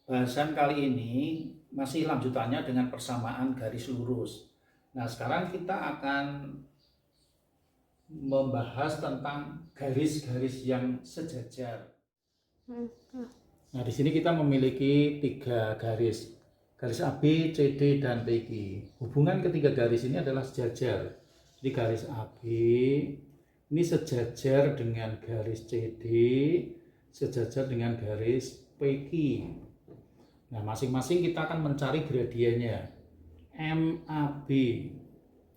Bahasan kali ini masih lanjutannya dengan persamaan garis lurus. Nah, sekarang kita akan membahas tentang garis-garis yang sejajar. Nah, di sini kita memiliki 3 garis. Garis AB, CD, dan PQ. Hubungan ketiga garis ini adalah sejajar. Jadi garis AB ini sejajar dengan garis CD, sejajar dengan garis PQ. Nah, masing-masing kita akan mencari gradiennya. MAB,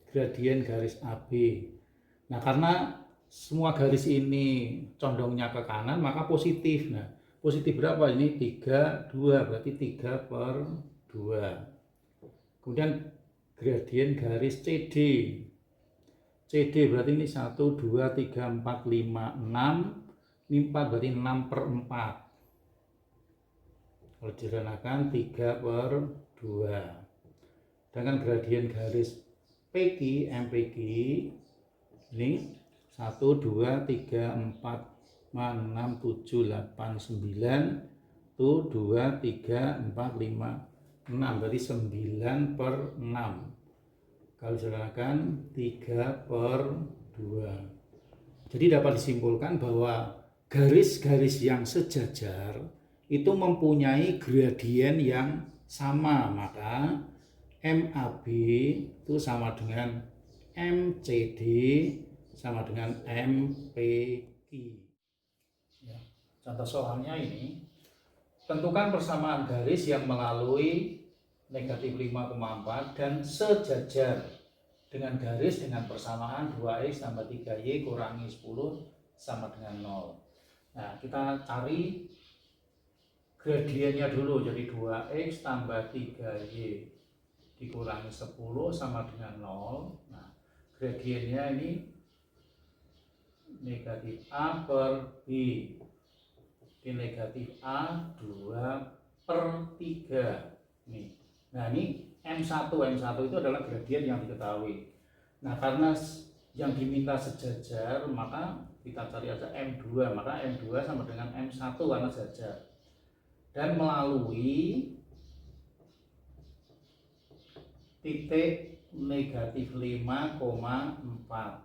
gradien garis AB. Nah, karena semua garis ini condongnya ke kanan, maka positif. Nah, positif berapa? Ini 3, 2, berarti 3/2. Kemudian gradien garis CD. CD berarti ini 1, 2, 3, 4, 5, 6. Ini 4 berarti 6/4. Kalau diranakan 3/2. Dengan gradien garis PQ, MPQ ini 1, 2, 3, 4, 5, 6, 7, 8, 9 tuh 2, 3, 4, 5, 6 berarti 9/6. Kalau diranakan 3/2. Jadi dapat disimpulkan bahwa garis-garis yang sejajar itu mempunyai gradien yang sama, maka MAB itu sama dengan MCD sama dengan MPQ. Ya, contoh soalnya ini, tentukan persamaan garis yang melalui negatif 5,4 dan sejajar dengan garis dengan persamaan 2x tambah 3y kurangi 10 sama dengan 0. Nah, kita cari gradiennya dulu, jadi 2x tambah 3y dikurangi 10 sama dengan 0. Nah, gradiennya ini negatif A per B. Ini negatif A 2/3. Nih. Nah, ini M1 itu adalah gradien yang diketahui. Nah, karena yang diminta sejajar, maka kita cari aja M2, maka M2 sama dengan M1 karena sejajar. Dan melalui titik negatif 5,4,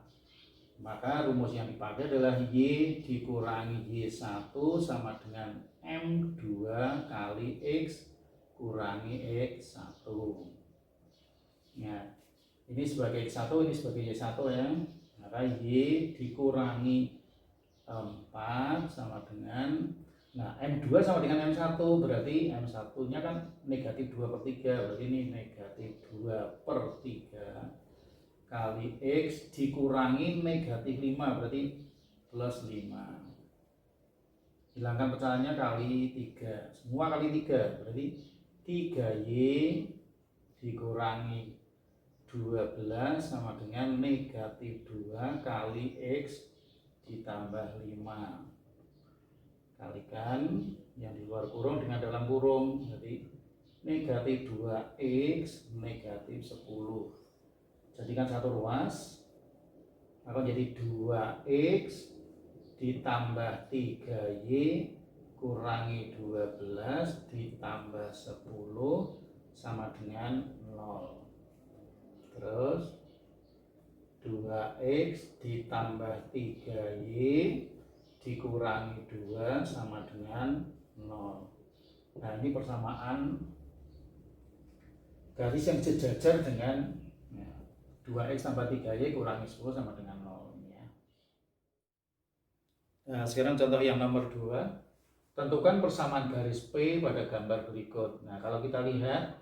maka rumus yang dipakai adalah Y dikurangi Y1 sama dengan M2 kali X kurangi X1. Ya, ini sebagai X1, ini sebagai Y1 ya. Maka Y dikurangi 4 sama dengan, nah M2 sama dengan M1, berarti M1 nya kan negatif 2/3, berarti ini negatif 2/3 kali X dikurangi negatif 5, berarti plus 5. Hilangkan pecahannya kali 3, semua kali 3, berarti 3Y dikurangi 12 sama dengan negatif 2 kali X ditambah 5. Kalikan yang di luar kurung dengan dalam kurung, jadi negatif 2x negatif 10. Jadikan satu ruas, maka jadi 2x ditambah 3y kurangi 12 ditambah 10 sama dengan 0. Terus 2x ditambah 3y dikurangi 2 sama dengan 0. Nah, ini persamaan garis yang sejajar dengan 2x tambah 3y kurangi 10 sama dengan 0. Ya. Nah, sekarang contoh yang nomor 2. Tentukan persamaan garis P pada gambar berikut. Nah, kalau kita lihat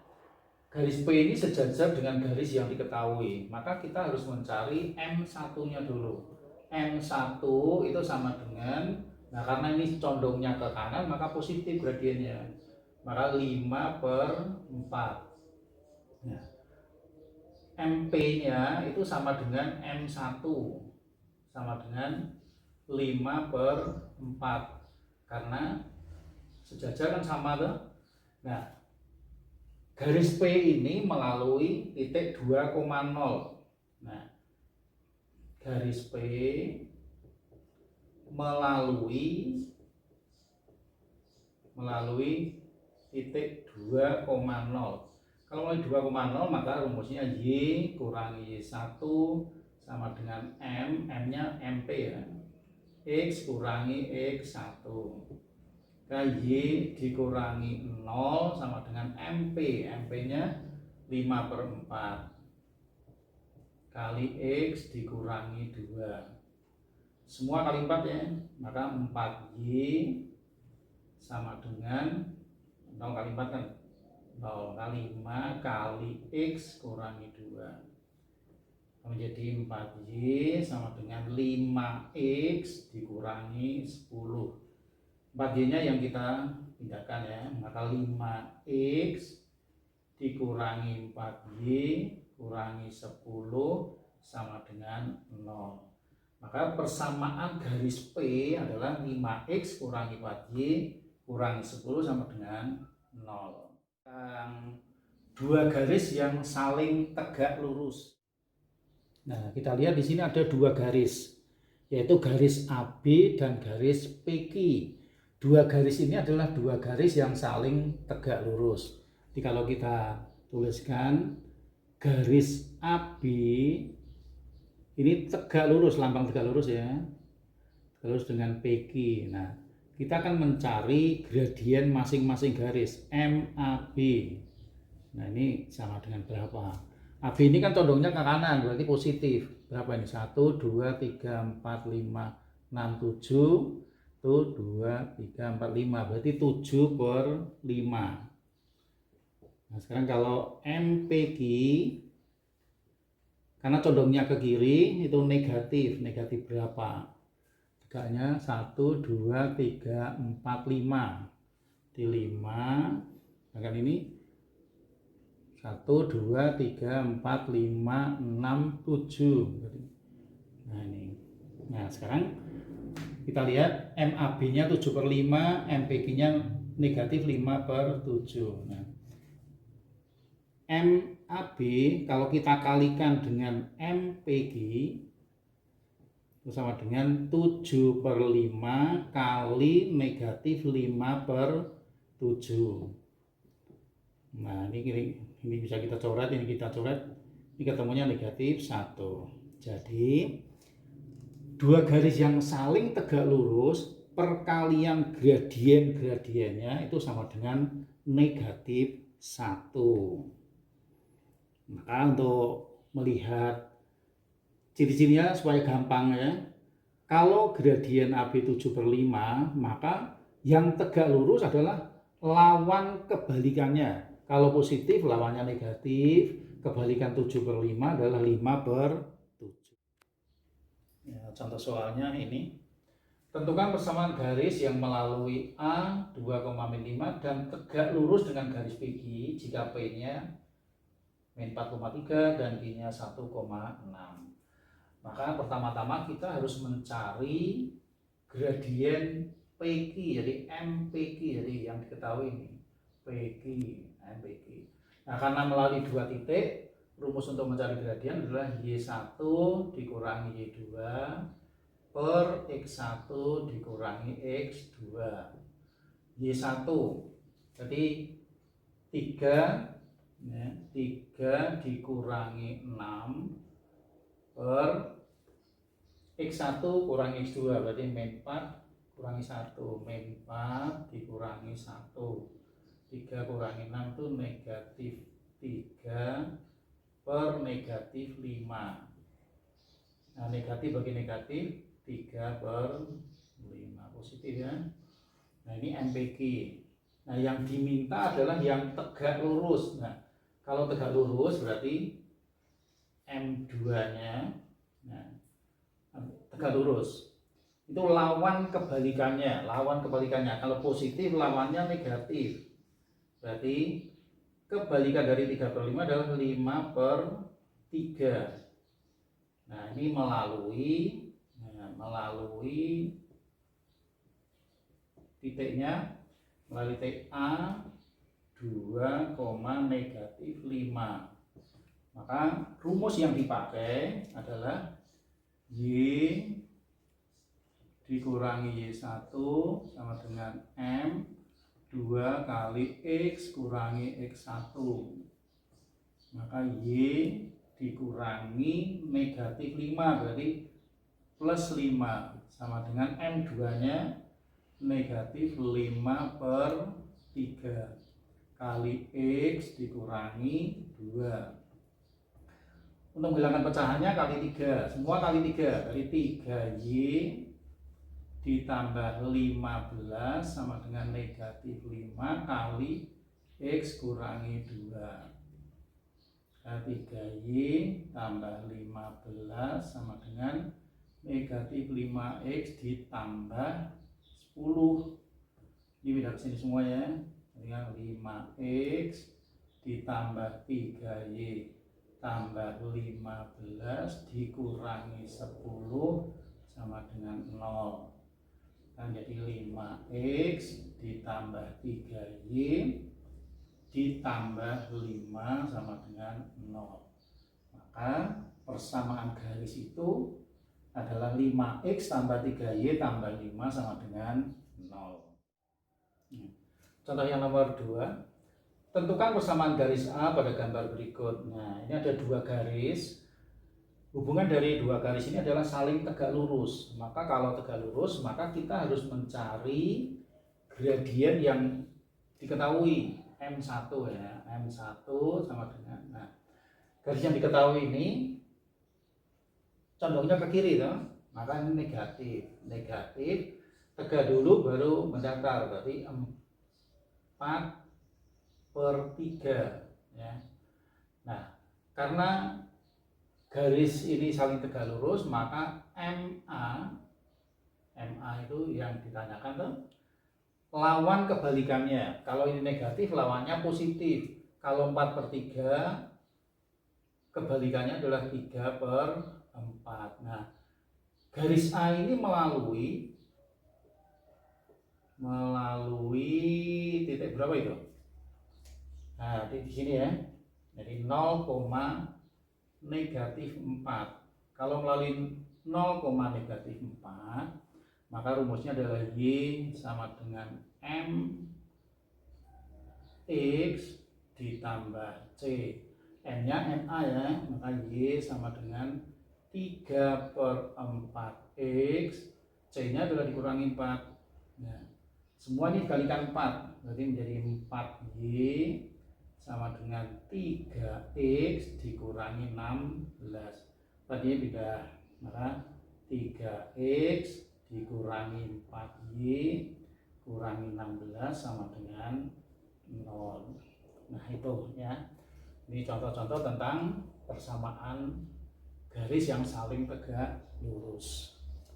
garis P ini sejajar dengan garis yang diketahui, maka kita harus mencari M1-nya dulu. M1 itu sama dengan, nah karena ini condongnya ke kanan, maka positif gradiennya, maka 5/4. Nah, MP-nya itu sama dengan M1, sama dengan 5/4, karena sejajar kan sama tuh. Nah, garis P ini melalui titik 2,0. Nah, garis P melalui titik 2,0. Kalau mulai 2,0 maka rumusnya Y kurangi Y1 sama dengan M, M-nya MP ya, X kurangi X1. Y dikurangi 0 sama dengan MP, MP-nya 5/4 kali X dikurangi 2. Semua kali 4 ya, maka 4Y sama dengan 0 kali 4 kan 0 kali 5 kali X kurangi 2 menjadi 4Y sama dengan 5X dikurangi 10. 4Y nya yang kita pindahkan ya, maka 5X dikurangi 4Y kurangi 10 sama dengan 0. Maka persamaan garis P adalah 5X kurangi 4Y kurangi 10 sama dengan 0. Dua garis yang saling tegak lurus. Nah, kita lihat di sini ada dua garis, yaitu garis AB dan garis PQ. Dua garis ini adalah dua garis yang saling tegak lurus. Jadi kalau kita tuliskan garis AB ini tegak lurus, lambang tegak lurus ya, tegak lurus dengan PQ. Nah, kita akan mencari gradien masing-masing garis MAB. Nah, ini sama dengan berapa? AB ini kan condongnya ke kanan, berarti positif. Berapa ini? 1, 2, 3, 4, 5, 6, 7. Itu 2, 3, 4, 5. Berarti 7/5. Nah, sekarang kalau MPQ, karena condongnya ke kiri, itu negatif. Negatif berapa? Tegaknya 1, 2, 3, 4, 5. Di 5, sedangkan ini 1, 2, 3, 4, 5, 6, 7. Nah ini. Nah sekarang kita lihat MAB-nya 7/5, MPQ-nya negatif 5/7. Nah, MAB kalau kita kalikan dengan MPQ itu sama dengan 7/5 kali negatif 5/7. Nah ini bisa kita coret, ini kita coret, ini ketemunya negatif 1. Jadi dua garis yang saling tegak lurus perkalian gradien-gradiennya itu sama dengan negatif 1. Maka untuk melihat ciri-cirinya supaya gampang ya, kalau gradien AB 7/5 maka yang tegak lurus adalah lawan kebalikannya. Kalau positif lawannya negatif, kebalikan 7/5 adalah 5/7. Ya, contoh soalnya ini. Tentukan persamaan garis yang melalui A 2,5 dan tegak lurus dengan garis PQ jika P-nya -4,3 dan Q-nya 1,6. Maka pertama-tama kita harus mencari gradien PQ, jadi MPQ, jadi yang diketahui ini PQ, MPQ. Nah, karena melalui dua titik, rumus untuk mencari gradien adalah Y1 dikurangi Y2 per X1 dikurangi X2. Y1 jadi 3 ya, 3 dikurangi 6 per X1 kurangi X2 berarti -4 kurangi 1, -4 dikurangi 1, 3 kurangi 6 itu negatif 3 per negatif 5. Nah, negatif bagi negatif 3/5 positif ya. Nah, ini MPQ. Nah, yang diminta adalah yang tegak lurus. Nah, kalau tegak lurus berarti M2-nya nah, tegak lurus. Itu lawan kebalikannya, Kalau positif lawannya negatif. Berarti kebalikan dari 3/5 adalah 5/3. Nah, ini melalui titiknya, melalui titik A 2,-5. Maka rumus yang dipakai adalah Y dikurangi Y1 sama dengan M 2 kali X kurangi X1. Maka Y dikurangi negatif 5, berarti plus 5. Sama dengan M2 nya negatif 5 per 3 kali X dikurangi 2. Untuk menghilangkan pecahannya kali 3, semua kali 3, dari 3Y ditambah 15 sama dengan negatif 5 kali X kurangi 2. 3Y tambah 15 sama dengan negatif 5X ditambah 10. Ini beda kesini semua ya. Dengan 5X ditambah 3Y tambah 15 dikurangi 10 sama dengan 0. Kan jadi 5X ditambah 3Y ditambah 5 sama dengan 0. Maka persamaan garis itu adalah 5X tambah 3Y tambah 5 sama dengan 0. Contoh yang nomor 2. Tentukan persamaan garis A pada gambar berikut. Nah, ini ada 2 garis. Hubungan dari 2 garis ini adalah saling tegak lurus. Maka kalau tegak lurus, maka kita harus mencari gradien yang diketahui. M1 ya. M1 sama dengan, nah, garis yang diketahui ini condongnya ke kiri toh. Maka ini negatif. Negatif, tegak dulu baru mendatar. Berarti 4 per 3 ya. Nah, karena garis ini saling tegak lurus, maka MA itu yang ditanyakan tuh lawan kebalikannya. Kalau ini negatif, lawannya positif. Kalau 4 per 3, kebalikannya adalah 3 per 4. Nah, garis A ini melalui titik berapa itu? Nah, di sini ya. Jadi 0, negatif 4. Kalau melalui 0, negatif 4, maka rumusnya adalah Y sama dengan M X ditambah C. M-nya MA ya, maka Y sama dengan 3 per 4 X. C-nya adalah dikurangi 4. Nah, semua ini dikalikan 4, berarti menjadi 4Y sama dengan 3X dikurangi 16. Tadi beda, maka 3X dikurangi 4Y kurangi 16 sama dengan 0. Nah, itu ya. Ini contoh-contoh tentang persamaan garis yang saling tegak lurus.